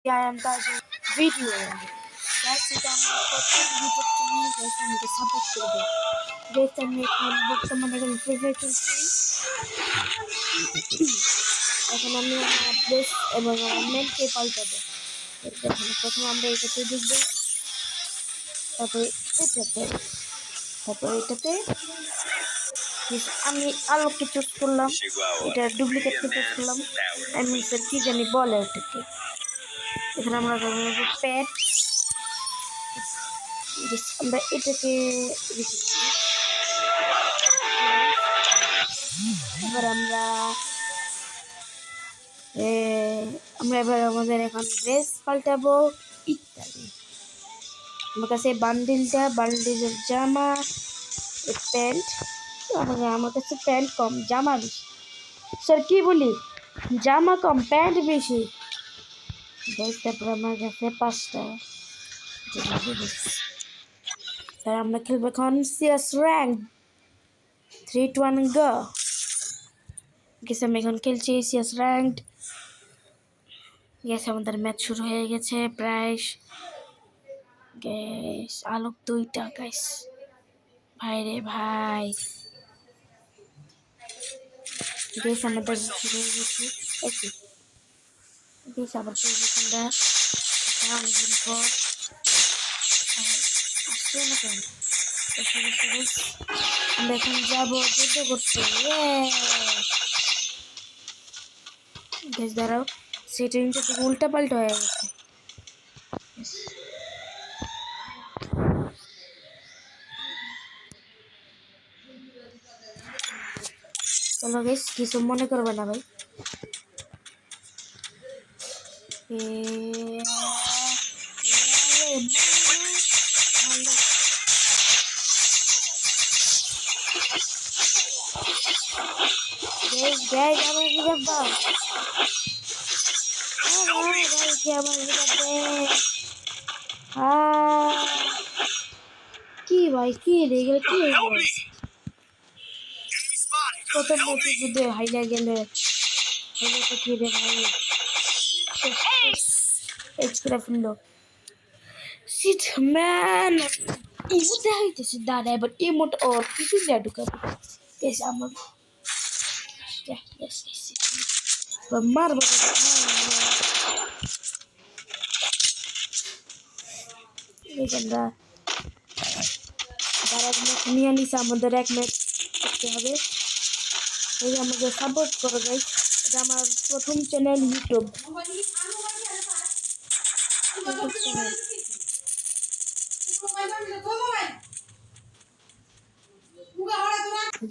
I am Tajul video. Guys, এটা আমার প্রথম ইউটিউব চ্যানেল। গাইস আমাকে সাপোর্ট করবে। গাইস আমি এখন বর্তমানে এখন ফ্রি ফায়ার খেলছি। এখন আমি আমার ড্রেস এবং আমার মেনকে পাল্টাবো। দেখুন প্রথমে আমরা এটাতে ঢুকবো, তারপরে এটাতে, তারপরে এটাতে আমি আলোকে চুজ করলাম, এটা ডুপ্লিকেটকে চুজ করলাম। আমি স্যার কি জানি বলে ওটাকে। এখানে আমরা প্যাট, আমরা এটাকে এবার আমরা এবার আমাদের এখন ড্রেস পাল্টাবো ইত্যাদি। আমার কাছে বান্ডিলের জামা, প্যান্ট, আমার কাছে প্যান্ট কম জামা বেশি। স্যার কি বলি, জামা কম প্যান্ট বেশি। তারপর আমার কাছে 5টা। তার আমরা খেলবো এখন সিএস র্যাঙ্ক 3 2 1 গো। গেছে আমি এখন খেলছি সিএস র্যাঙ্ক। গেছে আমাদের ম্যাচ শুরু হয়ে গেছে প্রায়। গ্যাস আলোক 2টা গাইস, ভাই রে ভাই। গ্যাস আমাদের শুরু হয়ে গেছে একই। গ্যাস আবার আমরা অনেকদিন পর আসছে না কেন। আমরা এখন যাবো যুদ্ধ করতে। গ্যাস দাঁড়াও, সেটিংটা থেকে উল্টা পাল্টা হয়ে গেছে। চলো গাইস, কিছু মনে করবে না ভাই। আমার রিভাইভ দাও, আমার রিভাইভ দে। কি ভাই, কি রে গেল, কি প্রথম ম্যাচে যদি হাইলা গেলে হলে তো কি রে ভাই, শেষ করে ফেললো। সিট ম্যান ইমোট দেখা হইতেছে, দাঁড়া এবার ইমোট ওর কিছু দেয়া ঢুকাবো। এসে আমার মারবো আমরা। তার এক ম্যাচ নিয়ে নিছে, আমাদের এক ম্যাচ করতে হবে। এই আমাকে সাপোর্ট করো গাইস, এটা আমার প্রথম চ্যানেল ইউটিউব চ্যানেল।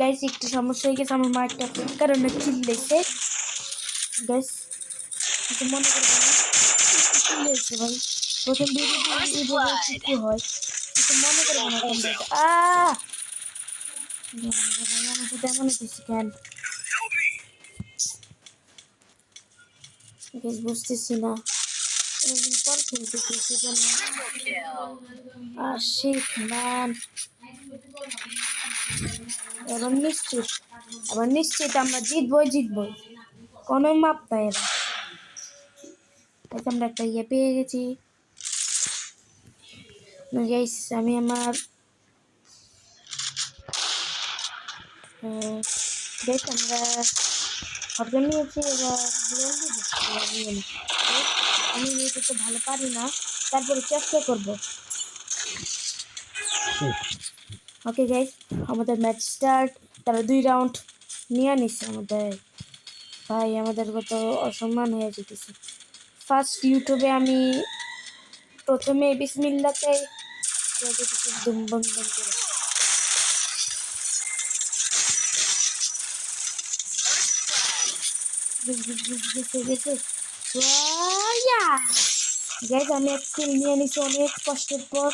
গাইস একটু সমস্যা হয়ে গেছে, আমার মা একটা কারণে চিল্লাইছে। গাইস কিছু মনে করবে না, চিল্লাইছে ভাই। প্রথম ভিডিও হয়, কিছু মনে করবে না তোমরা। আমার সাথে এমন হইতেছে কেন গাইস, বুঝতেছি না। অনেকদিন পর খেলতেছি সেজন্য। শিট ম্যান, এবার নিশ্চিত আমরা জিতবই, কোনো মাপ নাই এরা। আমরা একটা ইয়ে পেয়ে গেছি গাইস। আমি আমার গাইস আমরা শটগান নিয়েছি, এবার আমি এটা তো ভালো পারি না, তারপরে চেষ্টা করবো। ওকে গাইস, আমাদের ম্যাচ স্টার্ট। তারা 2 রাউন্ড নিয়ে নিচ্ছে আমাদের। ভাই আমাদের কত অসম্মান হয়ে যেতেছে। ফার্স্ট ইউটিউবে আমি প্রথমে বিসমিল্লাতে দুম বম বম করে গেছে। গাইস আমি এক কিল নিয়ে নিছি অনেক কষ্টের পর।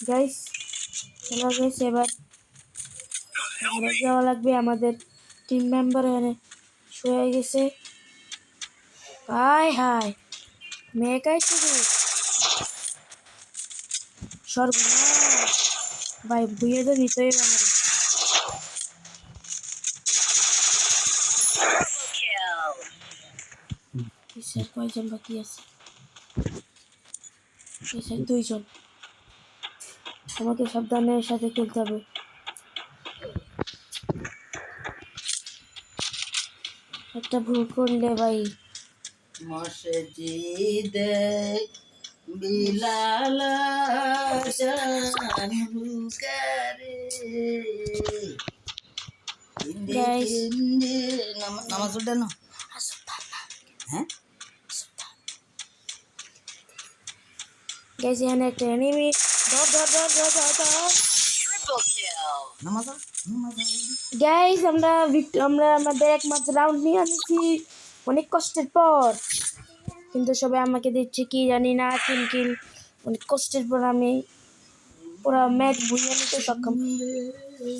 গাইস চলো গাইস, এবার যাওয়া লাগবে। আমাদের টিম মেম্বার এখানে শুয়ে গেছে। হাই হাই মেয়েকাই শুধু সর্বনাশ ভাই, ভুইয়ে তো নিতেই আমাদের। কয়জন বাকি আছে? দুইজন, আমাকে সাবধানের সাথে খেলতে হবে। একটা ভুল করলে ভাই মসজিদ বিলাল করে নামাজ উঠে না হ্যাঁ গাইস এখানে একটা এনিমি ধর ধর ধর ধর ধর ধর নামাজ গাইস আমরা আমাদের একমাত্র রাউন্ড নিয়ে আনছি অনেক কষ্টের পর, কিন্তু সবাই আমাকে দিচ্ছে কি জানি না কিল কিল। অনেক কষ্টের পর আমি পুরো ম্যাচ বুঝে নিতে সক্ষম।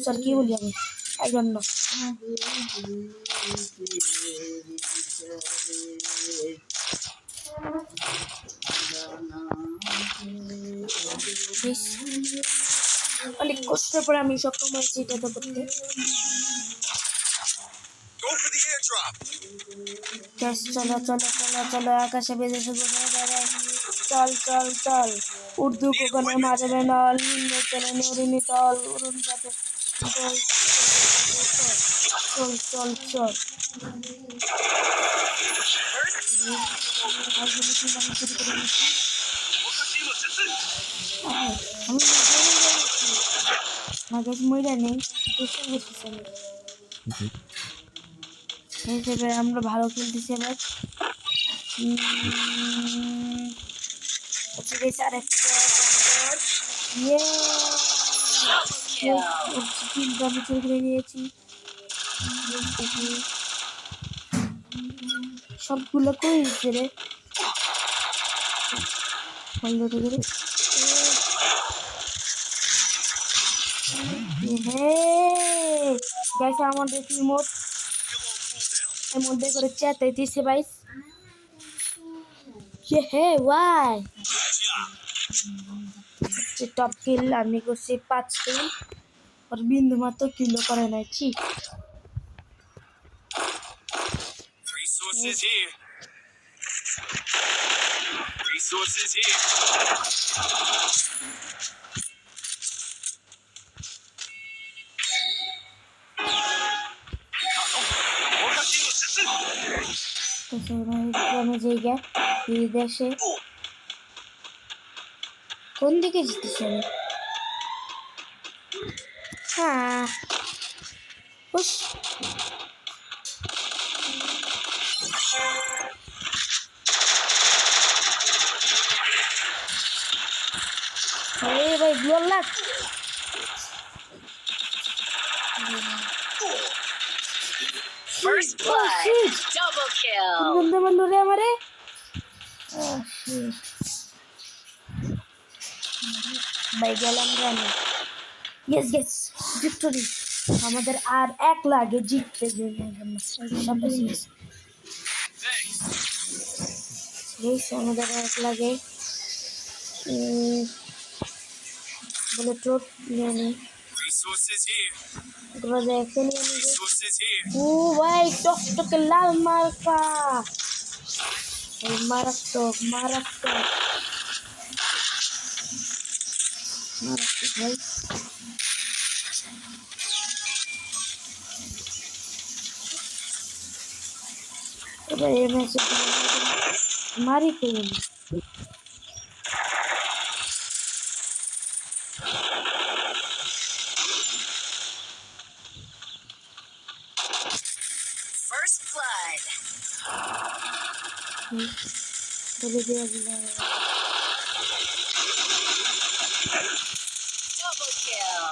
স্যার কি বলি আমি এই জন্য অনেক কষ্টের পর আমি সক্ষম হয়েছি এটা তো করতে। গ্যাস চলো চলো চলো চলো, আকাশে বেজে শুধু চল চল চল। উর্দু কোকনে মারবে নল, নিম্নে চলে নুরিনি তল, উড়ুন যাতে চল চল চল চল। আমরা ভালো খেলতেছি এবার। আরেকটা নিয়েছি সবগুলো করে দিচ্ছে রে। গাইস আমাদের রিমোট এর মধ্যে করে চেতাইতেছে ভাই। হে ওয়াই টপ কিল আমি করছি 5 কিল, আর বিন্দু মাত্র কিলো করে নাই। ছি Resources here. Resources here. গ্রামে জায়গা এই দেশে কোন দিকে যেতেছে আমি? হ্যাঁ উস আরে ভাই ব্লোর লাগ First blood. Double kill. বন্ধু বন্ধু রে আমারে ভাই গেলাম জানি। Yes yes victory. আমাদের আর এক লাগে জিততে আমাদের এক লাগে বলে টোট নিয়ে নি Resources here. এখন Resources here. ও ভাই টকটকে লাল মার্কা মারাত্মক মারাত্মক মারাত্মক ভাই। এবার এই ম্যাচে মারি পেয়ে না। First blood. বলে দেওয়া গেল Double kill.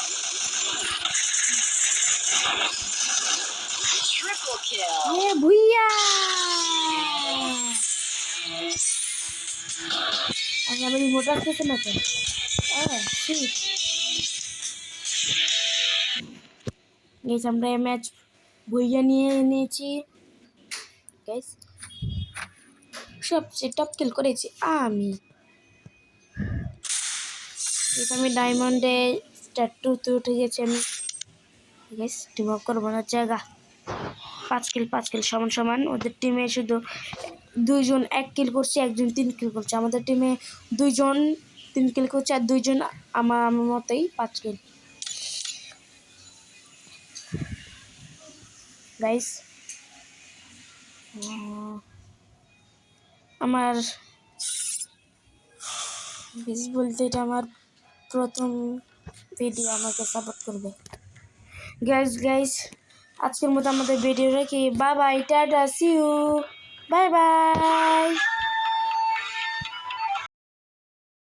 Triple kill. এ ভুইয়া আমি আমার রিমোট আসতেছে না কেন? গাইস আমরা এই ম্যাচ ভুইয়া নিয়ে নিয়েছি গাইস। সবচেয়ে টপ কিল করেছি আমি। আমি ডায়মন্ডে স্টার 2-তে উঠে গেছি আমি। গাইস টিম আপ করবো না জায়গা 5 কিল সমান সমান। ওদের টিমে শুধু দুইজন 1 কিল করছে, একজন 3 কিল করছে। আমাদের টিমে দুইজন 3 কিল করছে আর দুইজন আমার মতোই 5 কিল। গাইস আমার বেশ বলতে এটা আমার প্রথম ভিডিও, আমাকে সাপোর্ট করবে গাইস। আজকের মতো আমাদের ভিডিও রাখি। Bye bye, tata, see you, bye by.